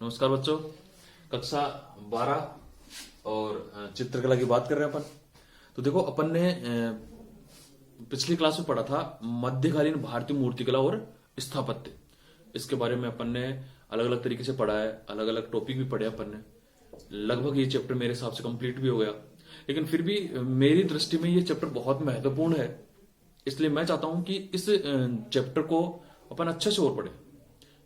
नमस्कार बच्चों। कक्षा 12 और चित्रकला की बात कर रहे हैं अपन। तो देखो, अपन ने पिछली क्लास में पढ़ा था मध्यकालीन भारतीय मूर्तिकला और स्थापत्य। इसके बारे में अपन ने अलग अलग तरीके से पढ़ा है, अलग अलग टॉपिक भी पढ़े अपन ने। लगभग ये चैप्टर मेरे हिसाब से कंप्लीट भी हो गया, लेकिन फिर भी मेरी दृष्टि में ये चैप्टर बहुत महत्वपूर्ण है। इसलिए मैं चाहता हूं कि इस चैप्टर को अपन अच्छे से और पढ़े।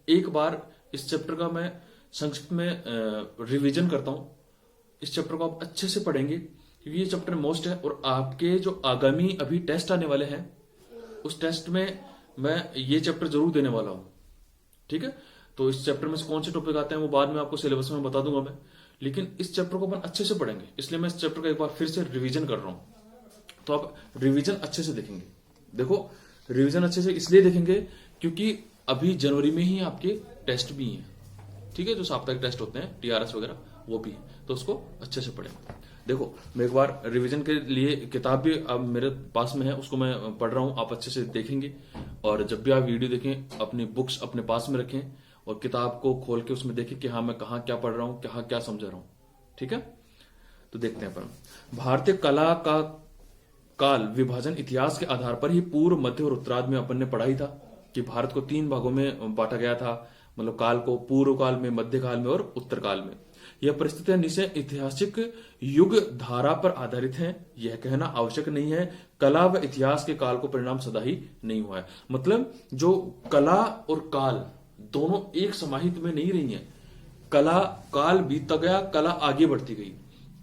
एक बार इस चैप्टर का मैं संक्षिप्त में रिवीजन करता हूं। इस चैप्टर को आप अच्छे से पढ़ेंगे क्योंकि ये चैप्टर मोस्ट है, और आपके जो आगामी अभी टेस्ट आने वाले हैं उस टेस्ट में मैं ये चैप्टर जरूर देने वाला हूं। ठीक है, तो इस चैप्टर में से कौन से टॉपिक आते हैं वो बाद में आपको सिलेबस में बता दूंगा मैं, लेकिन इस चैप्टर को अपन अच्छे से पढ़ेंगे। इसलिए मैं इस चैप्टर का एक बार फिर से रिवीजन कर रहा हूं, तो आप रिवीजन अच्छे से देखेंगे। देखो, रिवीजन अच्छे से इसलिए देखेंगे क्योंकि अभी जनवरी में ही आपके टेस्ट भी हैं। ठीक है, जो साप्ताहिक टेस्ट होते हैं टीआरएस वगैरह वो भी है, तो उसको अच्छे से पढ़ेंगे। देखो, मैं एक बार रिवीजन के लिए किताब भी अब मेरे पास में है, उसको मैं पढ़ रहा हूं। आप अच्छे से देखेंगे, और जब भी आप वीडियो देखें अपनी बुक्स अपने पास में रखें और किताब को खोल के उसमें देखें कि हाँ मैं कहाँ क्या पढ़ रहा हूँ, कहाँ क्या समझ रहा हूँ। ठीक है, तो देखते हैं अपन। भारतीय कला का काल विभाजन इतिहास के आधार पर ही पूर्व, मध्य और उत्तरार्ध में अपन ने पढ़ा ही था कि भारत को 3 भागों में बांटा गया था। मतलब काल को पूर्व काल में, मध्य काल में और उत्तर काल में। यह परिस्थितियां निश्चय ऐतिहासिक युग धारा पर आधारित हैं। यह कहना आवश्यक नहीं है कला व इतिहास के काल को परिणाम सदा ही नहीं हुआ है। मतलब जो कला और काल दोनों एक समाहित में नहीं रही है। कला, काल बीतता गया, कला आगे बढ़ती गई,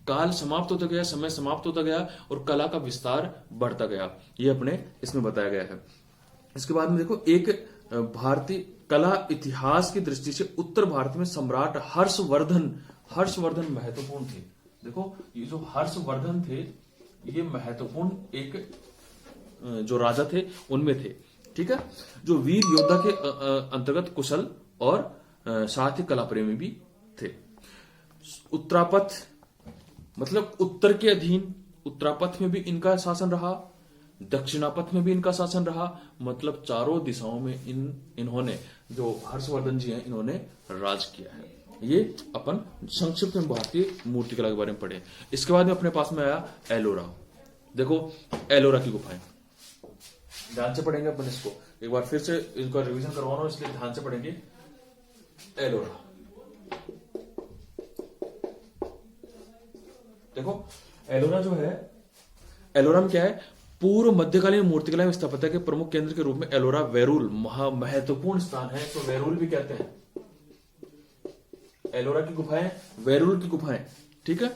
काल समाप्त होता गया, समय समाप्त होता गया और कला का विस्तार बढ़ता गया। ये अपने इसमें बताया गया है। इसके बाद में देखो, एक भारतीय कला इतिहास की दृष्टि से उत्तर भारत में सम्राट हर्षवर्धन महत्वपूर्ण थे। देखो, ये जो हर्षवर्धन थे ये महत्वपूर्ण एक जो राजा थे उनमें थे। ठीक है, जो वीर योद्धा के अंतर्गत कुशल और साथ ही कला प्रेमी भी थे। उत्तरापथ मतलब उत्तर के अधीन, उत्तरापथ में भी इनका शासन रहा, दक्षिणापथ में भी इनका शासन रहा। मतलब चारों दिशाओं में इन्होंने, जो हर्षवर्धन जी हैं, इन्होंने राज किया है। ये अपन संक्षिप्त में भारतीय मूर्तिकला के बारे में पढ़े। इसके बाद में अपने पास में आया एलोरा। देखो, एलोरा की गुफाएं ध्यान से पढ़ेंगे अपन इसको। एक बार फिर से इनका रिवीजन करवाना, इसलिए ध्यान से पढ़ेंगे। एलोरा, देखो एलोरा जो है, एलोरा में क्या है, पूर्व मध्यकालीन मूर्तिकला में स्थापत्य के प्रमुख केंद्र के रूप में एलोरा वेरूल महत्वपूर्ण स्थान है। तो वेरूल भी कहते हैं, एलोरा की गुफाएं वेरूल की गुफाएं। ठीक है,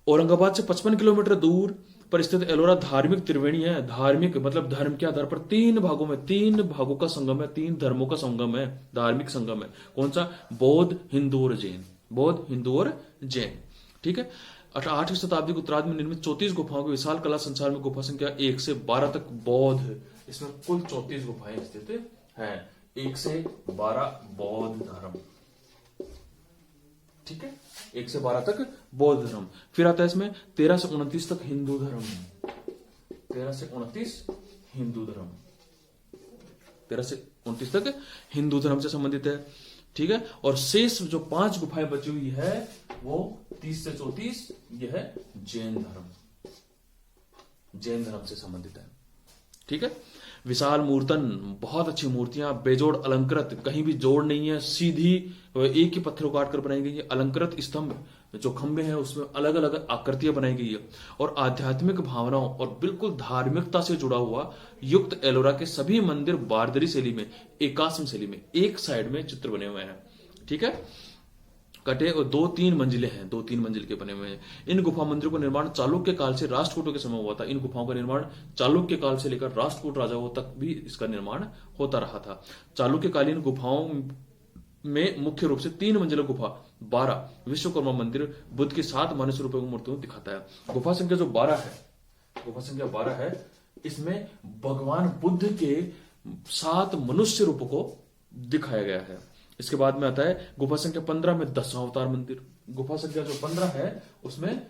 औरंगाबाद से 55 किलोमीटर दूर पर स्थित एलोरा धार्मिक त्रिवेणी है। धार्मिक मतलब धर्म के आधार पर 3 भागों का संगम है, 3 धर्मों का संगम है, धार्मिक संगम है। कौन सा? बौद्ध, हिंदू और जैन। बौद्ध, हिंदू और जैन। ठीक है, 8वीं शताब्दी के उत्तरार्ध में निर्मित 34 गुफाओं के विशाल कला संसार में गुफा संख्या 1 से 12 तक बौद्ध। इसमें कुल 34 गुफाएं स्थित हैं, 1 से 12 बौद्ध धर्म। ठीक है, 1 से 12 तक बौद्ध धर्म। फिर आता है इसमें 13 से 29 तक हिंदू धर्म। 13 से 29 हिंदू धर्म, 13 से 29 तक हिंदू धर्म से संबंधित है। ठीक है, और शेष जो 5 गुफाएं बची हुई है वो 30 से 34 यह है जैन धर्म, जैन धर्म से संबंधित है। ठीक है, विशाल मूर्तन, बहुत अच्छी मूर्तियां, बेजोड़ अलंकृत, कहीं भी जोड़ नहीं है, सीधी एक ही पत्थर काट कर बनाई गई है। अलंकृत स्तंभ, जो खंबे हैं उसमें अलग अलग आकृतियां बनाई गई है। और आध्यात्मिक भावनाओं और बिल्कुल धार्मिकता से जुड़ा हुआ युक्त एलोरा के सभी मंदिर बारदरी शैली में, एकाश्म शैली में, एक साइड में चित्र बने हुए हैं। ठीक है, कटे और 2-3 मंजिलें हैं, 2-3 मंजिल के बने हुए हैं। इन गुफा मंदिरों का निर्माण चालुक्य काल से राष्ट्रकूटों के समय हुआ था। इन गुफाओं का निर्माण चालुक्य काल से लेकर राष्ट्रकूट राजाओं तक भी इसका निर्माण होता रहा था। चालुक्यकालीन गुफाओं में मुख्य रूप से 3 मंजिला गुफा 12 विश्वकर्मा मंदिर बुद्ध की 7 मनुष्य रूपों की मूर्तियों दिखाता है। गुफा संख्या जो 12 है, गुफा संख्या 12 है, इसमें भगवान बुद्ध के 7 मनुष्य रूपों को दिखाया गया है। इसके बाद में आता है गुफा संख्या 15 में दशावतार मंदिर। गुफा संख्या जो 15 है उसमें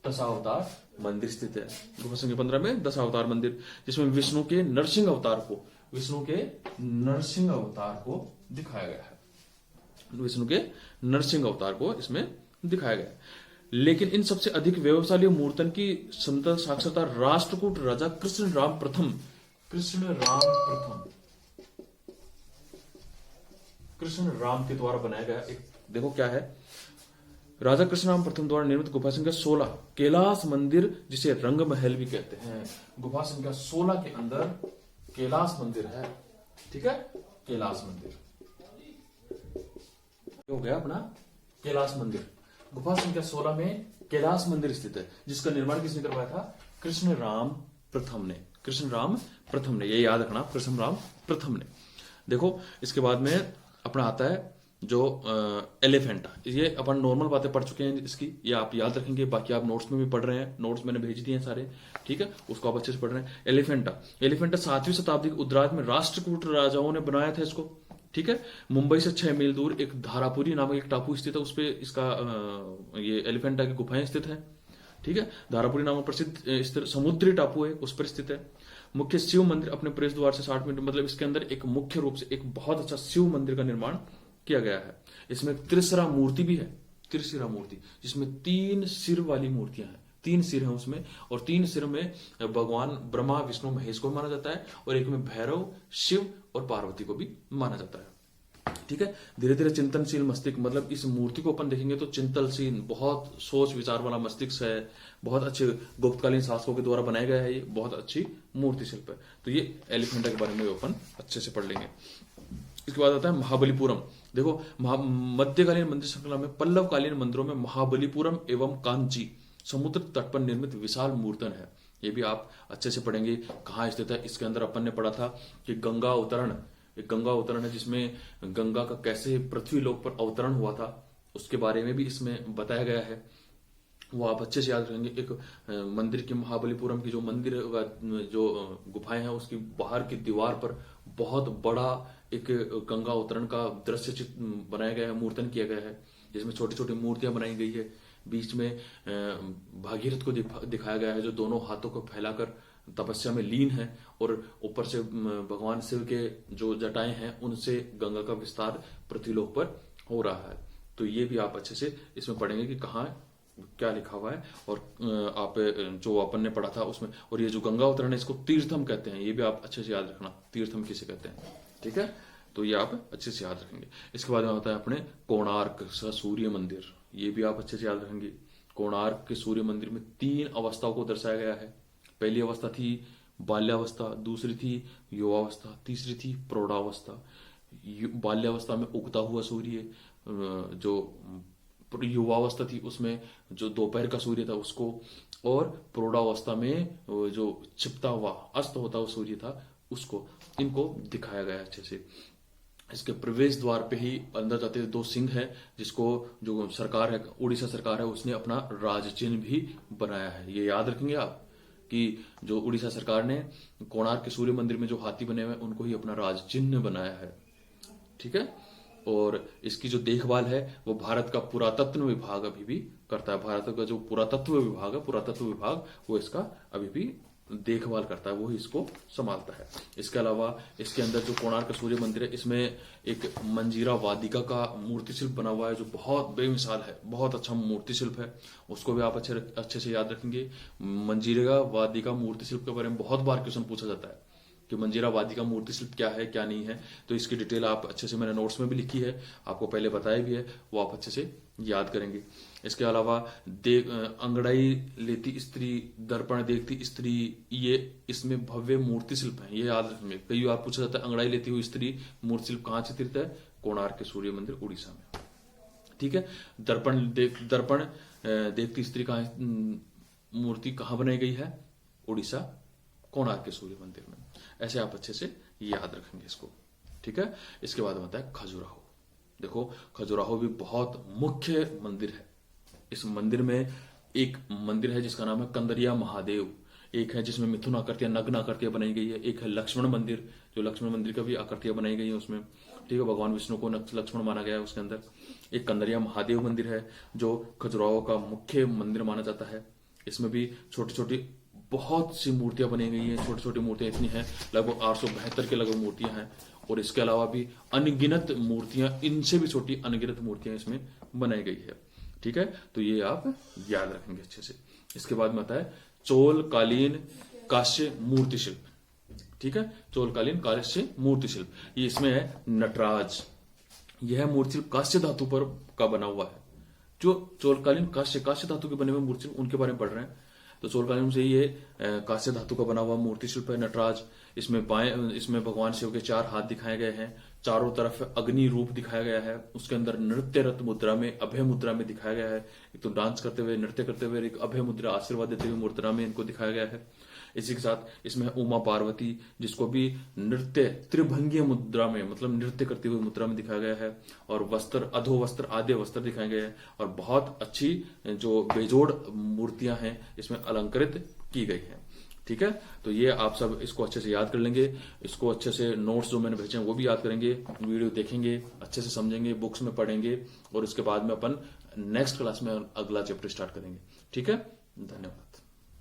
दशावतार मंदिर स्थित है। गुफा संख्या 15 में दशावतार मंदिर, जिसमें विष्णु के नरसिंह अवतार को विष्णु के नरसिंह अवतार को दिखाया गया है। विष्णु के नरसिंह अवतार को इसमें दिखाया गया है। लेकिन इन सबसे अधिक व्यवसायी मूर्तन की समतल साक्षरता राष्ट्रकूट राजा कृष्ण राम प्रथम के द्वारा बनाया गया। एक देखो क्या है, राजा कृष्णराम प्रथम द्वारा निर्मित गुफा संख्या 16 कैलाश मंदिर, जिसे रंग महल भी कहते हैं। गुफा संख्या 16 के अंदर कैलाश मंदिर है। ठीक है, कैलाश मंदिर हो गया अपना कैलाश मंदिर। गुफा संख्या 16 में कैलाश मंदिर स्थित है, जिसका निर्माण किसने करवाया था? कृष्ण राम प्रथम ने। ये याद रखना, कृष्ण राम प्रथम ने। देखो इसके बाद में अपना आता है जो एलिफेंटा। ये अपन नॉर्मल बातें पढ़ चुके हैं इसकी, ये आप याद रखेंगे। बाकी आप नोट्स में भी पढ़ रहे हैं, नोट्स मैंने भेज दिए हैं सारे, ठीक है, उसको आप अच्छे से पढ़ रहे हैं। एलिफेंटा 7वीं शताब्दी के उत्तरार्ध में राष्ट्रकूट राजाओं ने बनाया था इसको। ठीक है, मुंबई से 6 मील दूर एक धारापुरी नामक एक टापू स्थित है, उस पे इसका ये एलिफेंटा की गुफाएं स्थित है। ठीक है, धारापुरी नामक प्रसिद्ध समुद्री टापू है, उस पर स्थित है। मुख्य शिव मंदिर अपने प्रवेश द्वार से 60 मीटर, मतलब इसके अंदर एक मुख्य रूप से एक बहुत अच्छा शिव मंदिर का निर्माण किया गया है। इसमें त्रिशिरा मूर्ति भी है, त्रिशिरा मूर्ति, जिसमें 3 सिर वाली मूर्तियां हैं। 3 सिर हैं उसमें, और 3 सिर में भगवान ब्रह्मा विष्णु महेश को माना जाता है, और एक में भैरव शिव और पार्वती को भी माना जाता है। ठीक है, धीरे धीरे चिंतनशील मस्तिष्क, मतलब इस मूर्ति को अपन देखेंगे तो चिंतनशील, बहुत सोच विचार वाला मस्तिष्क है। बहुत अच्छे गुप्तकालीन शासकों के द्वारा बनाया गया है, ये बहुत अच्छी मूर्ति शिल्प है। तो ये एलिफेंटा के बारे में अपन अच्छे से पढ़ लेंगे। इसके बाद आता है महाबलीपुरम। देखो मध्यकालीन मंदिर श्रृंखला में पल्लवकालीन मंदिरों में महाबलीपुरम एवं कांची समुद्र तट पर निर्मित विशाल मूर्तन है। ये भी आप अच्छे से पढ़ेंगे कहाँ स्थित है। इसके अंदर अपन ने पढ़ा था कि गंगा अवतरण, एक गंगा अवतरण है जिसमें गंगा का कैसे पृथ्वी लोक पर अवतरण हुआ था, उसके बारे में भी इसमें बताया गया है। वो आप अच्छे से याद रखेंगे। एक मंदिर की, महाबलीपुरम की जो मंदिर जो गुफाएं हैं, उसकी बाहर की दीवार पर बहुत बड़ा एक गंगा अवतरण का दृश्य चित्र बनाया गया है, मूर्तन किया गया है, जिसमें छोटी छोटी मूर्तियां बनाई गई है। बीच में भागीरथ को दिखाया गया है, जो दोनों हाथों को फैलाकर तपस्या में लीन है, और ऊपर से भगवान शिव के जो जटाएं हैं उनसे गंगा का विस्तार पृथ्वीलोक पर हो रहा है। तो ये भी आप अच्छे से इसमें पढ़ेंगे कि कहाँ क्या लिखा हुआ है, और आप जो अपन ने पढ़ा था उसमें। और ये जो गंगा अवतरण है इसको तीर्थम कहते हैं, ये भी आप अच्छे से याद रखना, तीर्थम किसे कहते हैं। ठीक है, तो ये आप अच्छे से याद रखेंगे। इसके बाद में आता है अपने कोणार्क सूर्य मंदिर, ये भी आप अच्छे से याद रखेंगे। कोणार्क के सूर्य मंदिर में 3 अवस्थाओं को दर्शाया गया है। पहली अवस्था थी बाल्यावस्था, दूसरी थी युवावस्था, तीसरी थी प्रौढ़ावस्था। बाल्यावस्था में उगता हुआ सूर्य, जो युवावस्था थी उसमें जो दोपहर का सूर्य था उसको, और प्रौढ़ावस्था में जो छिपता हुआ अस्त होता हुआ सूर्य था उसको, इनको दिखाया गया अच्छे से। इसके प्रवेश द्वार पे ही अंदर जाते 2 सिंह है, जिसको जो सरकार है, उड़ीसा सरकार है, उसने अपना राज चिन्ह भी बनाया है। ये याद रखेंगे आप कि जो उड़ीसा सरकार ने कोणार्क के सूर्य मंदिर में जो हाथी बने हुए हैं उनको ही अपना राज चिन्ह बनाया है। ठीक है, और इसकी जो देखभाल है वो भारत का पुरातत्व विभाग अभी भी करता है। भारत का जो पुरातत्व विभाग है, पुरातत्व विभाग, वो इसका अभी भी देखभाल करता है, वो ही इसको संभालता है। इसके अलावा इसके अंदर जो कोणार्क का सूर्य मंदिर है, इसमें एक मंजीरा वादिका का मूर्ति शिल्प बना हुआ है, जो बहुत बेमिसाल है, बहुत अच्छा मूर्ति शिल्प है। उसको भी आप अच्छे से याद रखेंगे। मंजीरा वादिका मूर्ति शिल्प के बारे में बहुत बार क्वेश्चन पूछा जाता है कि मंजीरा वादिका मूर्ति शिल्प क्या है क्या नहीं है, तो इसकी डिटेल आप अच्छे से, मैंने नोट्स में भी लिखी है, आपको पहले बताया भी है, वो आप अच्छे से याद करेंगे। इसके अलावा अंगड़ाई लेती स्त्री, दर्पण देखती स्त्री, ये इसमें भव्य मूर्ति शिल्प है, ये याद रखेंगे। कई बार पूछा जाता है अंगड़ाई लेती हुई स्त्री मूर्ति शिल्प कहाँ चित्रित है? कोणार्क के सूर्य मंदिर उड़ीसा में। ठीक है, दर्पण देखती स्त्री का मूर्ति कहाँ बनाई गई है? उड़ीसा कोणार्क के सूर्य मंदिर में। ऐसे आप अच्छे से याद रखेंगे इसको। ठीक है, इसके बाद आता है खजुराहो। देखो खजुराहो भी बहुत मुख्य मंदिर है। इस मंदिर में एक मंदिर है जिसका नाम है कंदरिया महादेव, एक है जिसमें मिथुन आकृतियां, नग्न आकृतियां बनाई गई है, एक है लक्ष्मण मंदिर, जो लक्ष्मण मंदिर का भी आकृतियां बनाई गई है उसमें। ठीक है, भगवान विष्णु को लक्ष्मण माना गया है उसके अंदर। एक कंदरिया महादेव मंदिर है जो खजुराहो का मुख्य मंदिर माना जाता है। इसमें भी छोटी छोटी बहुत सी मूर्तियां बनी गई हैं, छोटी छोटी मूर्तियां इतनी हैं, लगभग 872 के लगभग मूर्तियां हैं। और इसके अलावा भी अनगिनत मूर्तियां, इनसे भी छोटी अनगिनत मूर्तियां इसमें बनाई गई है। ठीक है, तो ये आप याद रखेंगे अच्छे से। इसके बाद में आता है चोलकालीन कांस्य मूर्ति शिल्प। ठीक है, चोलकालीन कांस्य मूर्ति शिल्प, ये इसमें है नटराज। यह मूर्ति शिल्प कांस्य धातु पर का बना हुआ है। जो चोलकालीन कांस्य धातु के बने हुए मूर्ति शिल्प, उनके बारे में पढ़ रहे हैं। तो चोलकालीन से ये कांस्य धातु का बना हुआ मूर्ति शिल्प है नटराज। इसमें भगवान शिव के 4 हाथ दिखाए गए हैं, चारों तरफ अग्नि रूप दिखाया गया है। उसके अंदर नृत्यरत मुद्रा में, अभय मुद्रा में दिखाया गया है। एक तो डांस करते हुए, नृत्य करते हुए, एक अभय मुद्रा, आशीर्वाद देते हुए मुद्रा में इनको दिखाया गया है। इसी के साथ इसमें उमा पार्वती, जिसको भी नृत्य त्रिभंगीय मुद्रा में, मतलब नृत्य करते हुए मुद्रा में दिखाया गया है। और वस्त्र, अधो वस्त्र, आद्य वस्त्र दिखाए गए हैं। और बहुत अच्छी जो बेजोड़ मूर्तियां हैं इसमें अलंकृत की गई है। ठीक है, तो ये आप सब इसको अच्छे से याद कर लेंगे। इसको अच्छे से नोट्स जो मैंने भेजे हैं वो भी याद करेंगे, वीडियो देखेंगे, अच्छे से समझेंगे, बुक्स में पढ़ेंगे, और उसके बाद में अपन नेक्स्ट क्लास में अगला चैप्टर स्टार्ट करेंगे। ठीक है, धन्यवाद।